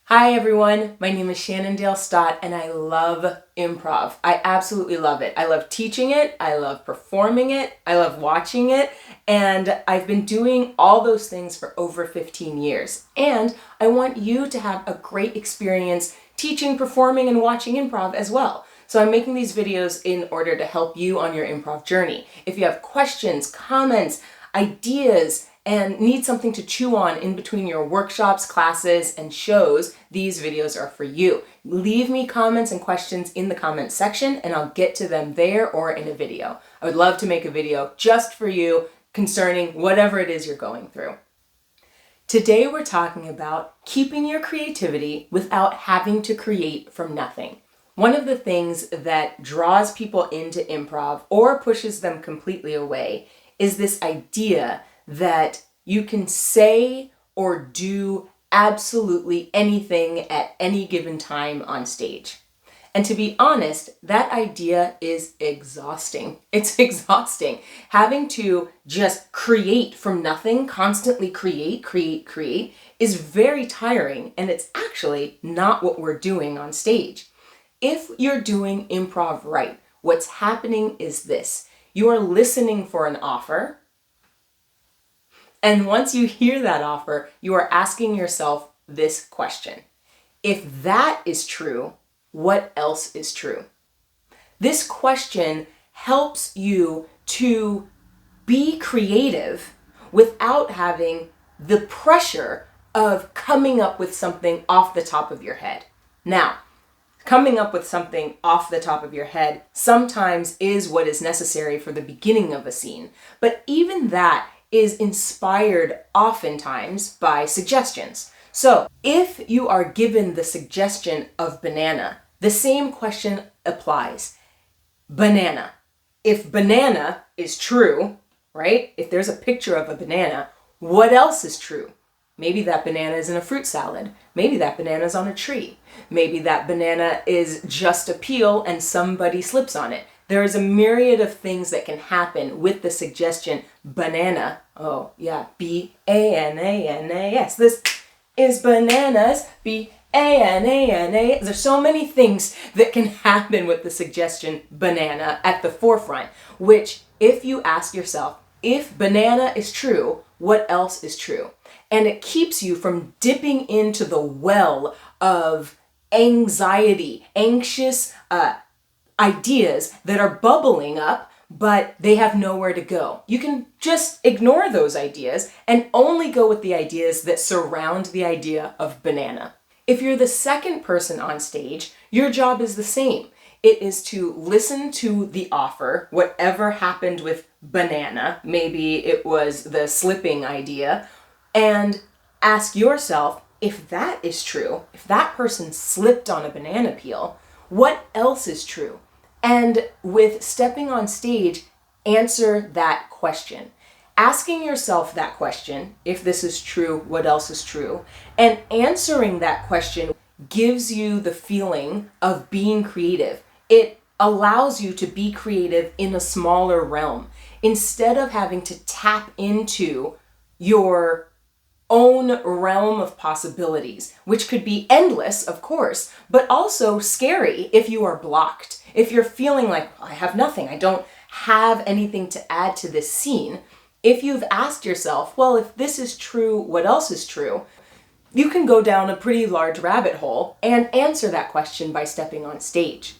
Hi everyone, my name is Shannon Dale Stott and I love improv. I absolutely love it. I love teaching it, I love performing it, I love watching it, and I've been doing all those things for over 15 years. And I want you to have a great experience teaching, performing, and watching improv as well. So I'm making these videos in order to help you on your improv journey. If you have questions, comments, ideas, and need something to chew on in between your workshops, classes, and shows, these videos are for you. Leave me comments and questions in the comments section and I'll get to them there or in a video. I would love to make a video just for you concerning whatever it is you're going through. Today we're talking about keeping your creativity without having to create from nothing. One of the things that draws people into improv or pushes them completely away is this idea that you can say or do absolutely anything at any given time on stage. And to be honest, that idea is exhausting. It's exhausting. Having to just create from nothing, constantly create, is very tiring, and it's actually not what we're doing on stage. If you're doing improv right, what's happening is this. You are listening for an offer, and once you hear that offer, you are asking yourself this question. If that is true, what else is true? This question helps you to be creative without having the pressure of coming up with something off the top of your head. Now, coming up with something off the top of your head sometimes is what is necessary for the beginning of a scene, but even that is inspired oftentimes by suggestions. So if you are given the suggestion of banana, the same question applies. Banana. If banana is true, right? If there's a picture of a banana, what else is true? Maybe that banana is in a fruit salad. Maybe that banana is on a tree. Maybe that banana is just a peel and somebody slips on it. There is a myriad of things that can happen with the suggestion banana. Oh yeah, B-A-N-A-N-A-S. This is bananas, B-A-N-A-N-A. There's so many things that can happen with the suggestion banana at the forefront, which if you ask yourself, if banana is true, what else is true? And it keeps you from dipping into the well of anxiety, anxious ideas that are bubbling up, but they have nowhere to go. You can just ignore those ideas and only go with the ideas that surround the idea of banana. If you're the second person on stage, your job is the same. It is to listen to the offer, whatever happened with banana, maybe it was the slipping idea, and ask yourself, if that is true, if that person slipped on a banana peel, what else is true? And with stepping on stage, answer that question. Asking yourself that question, if this is true, what else is true? And answering that question gives you the feeling of being creative. It allows you to be creative in a smaller realm. Instead of having to tap into your own realm of possibilities, which could be endless, of course, but also scary if you are blocked. If you're feeling like, I have nothing, I don't have anything to add to this scene. If you've asked yourself, well, if this is true, what else is true? You can go down a pretty large rabbit hole and answer that question by stepping on stage.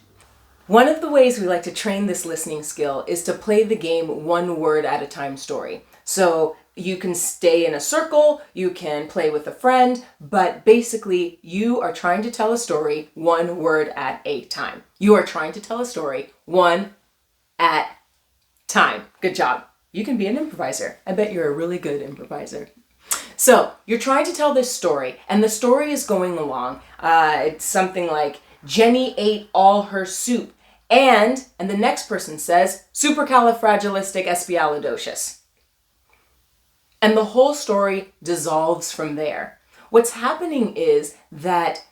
One of the ways we like to train this listening skill is to play the game one word at a time story. So you can stay in a circle, you can play with a friend, but basically you are trying to tell a story one word at a time. You are trying to tell a story one at time. Good job. You can be an improviser. I bet you're a really good improviser. So you're trying to tell this story, and the story is going along. It's something like, Jenny ate all her soup, and the next person says, supercalifragilisticexpialidocious. And the whole story dissolves from there. What's happening is that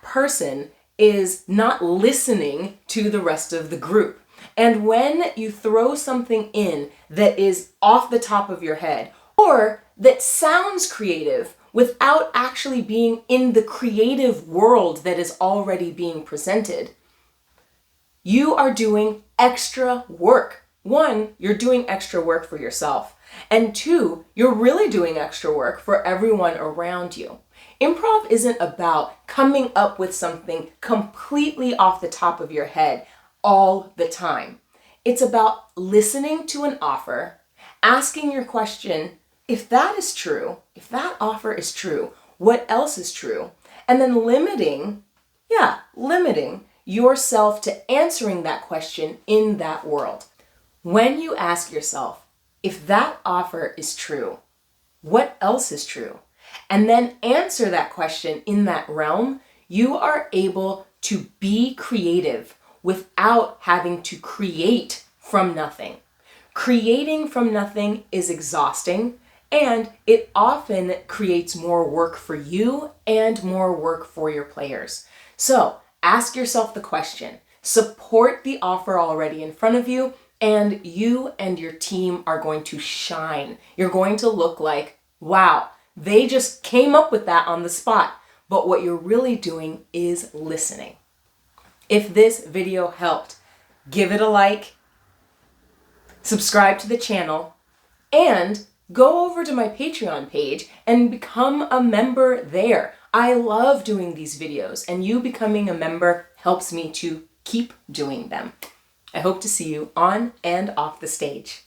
person is not listening to the rest of the group. And when you throw something in that is off the top of your head, or that sounds creative without actually being in the creative world that is already being presented, you are doing extra work. One, you're doing extra work for yourself. And two, you're really doing extra work for everyone around you. Improv isn't about coming up with something completely off the top of your head all the time. It's about listening to an offer, asking your question, if that is true, if that offer is true, what else is true? And then limiting yourself to answering that question in that world. When you ask yourself, if that offer is true, what else is true? And then answer that question in that realm, you are able to be creative without having to create from nothing. Creating from nothing is exhausting, and it often creates more work for you and more work for your players. So ask yourself the question, support the offer already in front of you, and you and your team are going to shine. You're going to look like, wow, they just came up with that on the spot. But what you're really doing is listening. If this video helped, give it a like, subscribe to the channel, and go over to my Patreon page and become a member there. I love doing these videos, and you becoming a member helps me to keep doing them. I hope to see you on and off the stage.